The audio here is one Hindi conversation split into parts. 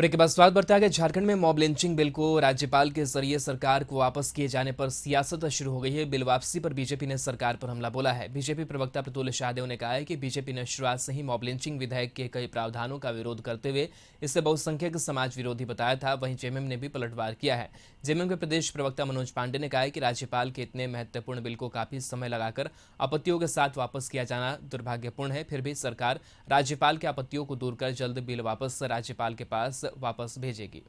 ब्रेक के बाद स्वागत बढ़ता है। झारखंड में मॉब लिंचिंग बिल को राज्यपाल के जरिए सरकार को वापस किए जाने पर सियासत शुरू हो गई है। बिल वापसी पर बीजेपी ने सरकार पर हमला बोला है। बीजेपी प्रवक्ता प्रतुल शाहदेव ने कहा है कि बीजेपी ने शुरुआत से ही मॉब लिंचिंग विधेयक के कई प्रावधानों का विरोध करते हुए इसे बहुसंख्यक समाज विरोधी बताया था। वहीं जेएमएम ने भी पलटवार किया है। जेएमएम के प्रदेश प्रवक्ता मनोज पांडे ने कहा है कि राज्यपाल के इतने महत्वपूर्ण बिल को काफी समय लगाकर आपत्तियों के साथ वापस किया जाना दुर्भाग्यपूर्ण है। फिर भी सरकार राज्यपाल के आपत्तियों को दूर कर जल्द बिल वापस राज्यपाल के पास वापस भेजेगी।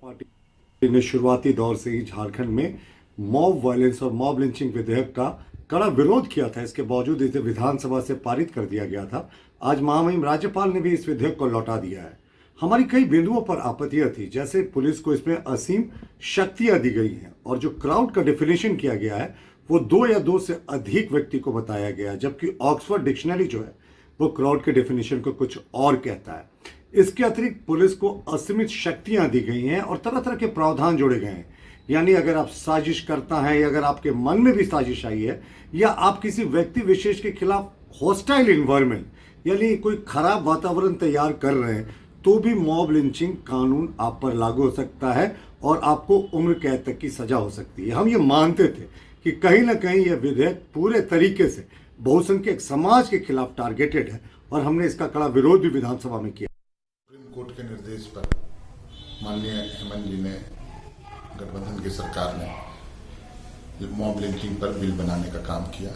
पार्टी ने शुरुआती दौर से ही झारखंड में मॉब वायलेंस और मॉब लिंचिंग विधेयक का कड़ा विरोध किया था। इसके बावजूद इसे विधानसभा से पारित कर दिया गया था। आज महामहिम राज्यपाल ने भी इस विधेयक को लौटा दिया है। हमारी कई बिंदुओं पर आपत्तियां थी, जैसे पुलिस को इसमें असीम शक्तियां दी गई हैं और जो क्राउड का डेफिनेशन किया गया है वो 2 या 2 से अधिक व्यक्ति को बताया गया है, जबकि ऑक्सफोर्ड डिक्शनरी जो है वो क्राउड के डेफिनेशन को कुछ और कहता है। इसके अतिरिक्त पुलिस को असीमित शक्तियां दी गई हैं और तरह तरह के प्रावधान जोड़े गए हैं। यानी अगर आप साजिश करता है या अगर आपके मन में भी साजिश आई है या आप किसी व्यक्ति विशेष के खिलाफ हॉस्टाइल इन्वायरमेंट यानी कोई खराब वातावरण तैयार कर रहे हैं तो भी मॉब लिंचिंग कानून आप पर लागू हो सकता है और आपको उम्र कैद तक की सजा हो सकती है। हम ये मानते थे कि कहीं ना कहीं यह विधेयक पूरे तरीके से बहुसंख्यक समाज के खिलाफ टारगेटेड है और हमने इसका कड़ा विरोध भी विधानसभा में किया। सुप्रीम कोर्ट के निर्देश पर माननीय हेमंत जी ने, गठबंधन की सरकार ने मॉब लिंचिंग पर बिल बनाने का काम किया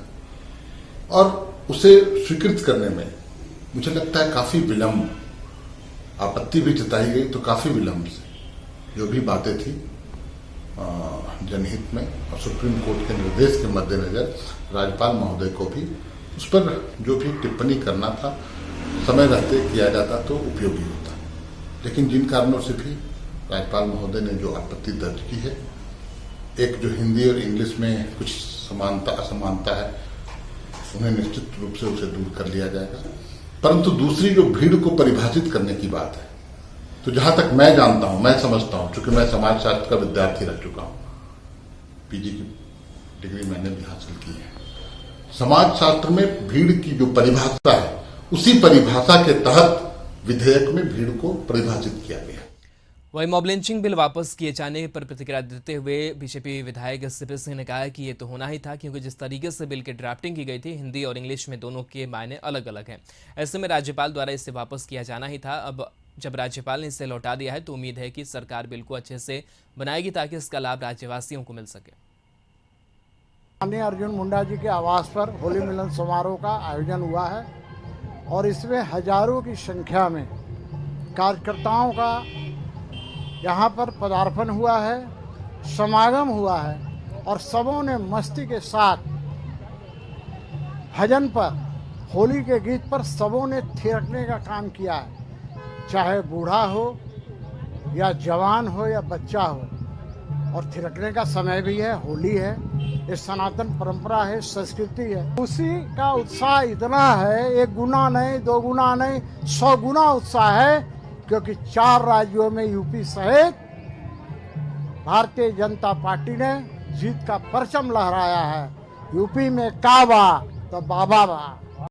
और उसे स्वीकृत करने में मुझे लगता है काफी विलंब, आपत्ति भी जताई गई तो काफी विलंब से जो भी बातें थी जनहित में और सुप्रीम कोर्ट के निर्देश के मद्देनजर राज्यपाल महोदय को भी उस पर जो भी टिप्पणी करना था समय रहते किया जाता तो उपयोगी होता। लेकिन जिन कारणों से भी राज्यपाल महोदय ने जो आपत्ति दर्ज की है, एक जो हिंदी और इंग्लिश में कुछ समानता असमानता है, उन्हें निश्चित रूप से उसे दूर कर लिया जाएगा। परंतु दूसरी जो भीड़ को परिभाषित करने की बात है, तो जहां तक मैं जानता हूं, मैं समझता हूं, चूंकि मैं समाज शास्त्र का विद्यार्थी रह चुका हूं, पीजी की डिग्री मैंने भी हासिल की है। समाज शास्त्र में भीड़ की जो परिभाषा है उसी परिभाषा के तहत विधेयक में भीड़ को परिभाषित किया गया। वहीं मॉब लिंचिंग बिल वापस किए जाने पर प्रतिक्रिया देते हुए बीजेपी विधायक सीपी सिंह ने कहा कि ये तो होना ही था, क्योंकि जिस तरीके से बिल की ड्राफ्टिंग की गई थी हिंदी और इंग्लिश में दोनों के मायने अलग अलग हैं। ऐसे में राज्यपाल द्वारा इसे वापस किया जाना ही था। अब जब राज्यपाल ने इसे लौटा दिया है तो उम्मीद है कि सरकार बिल को अच्छे से बनाएगी ताकि इसका लाभ राज्यवासियों को मिल सके। माननीय अर्जुन मुंडा जी के आवास पर होली मिलन समारोह का आयोजन हुआ है और इसमें हजारों की संख्या में कार्यकर्ताओं का यहाँ पर पदार्पण हुआ है, समागम हुआ है और सबों ने मस्ती के साथ भजन पर, होली के गीत पर सबों ने थिरकने का काम किया है, चाहे बूढ़ा हो या जवान हो या बच्चा हो। और थिरकने का समय भी है, होली है, ये सनातन परंपरा है, संस्कृति है। उसी का उत्साह इतना है, 1 गुना नहीं, 2 गुना नहीं, 100 गुना उत्साह है, क्योंकि 4 राज्यों में यूपी सहित भारतीय जनता पार्टी ने जीत का परचम लहराया है। यूपी में काबा तो बाबा बा।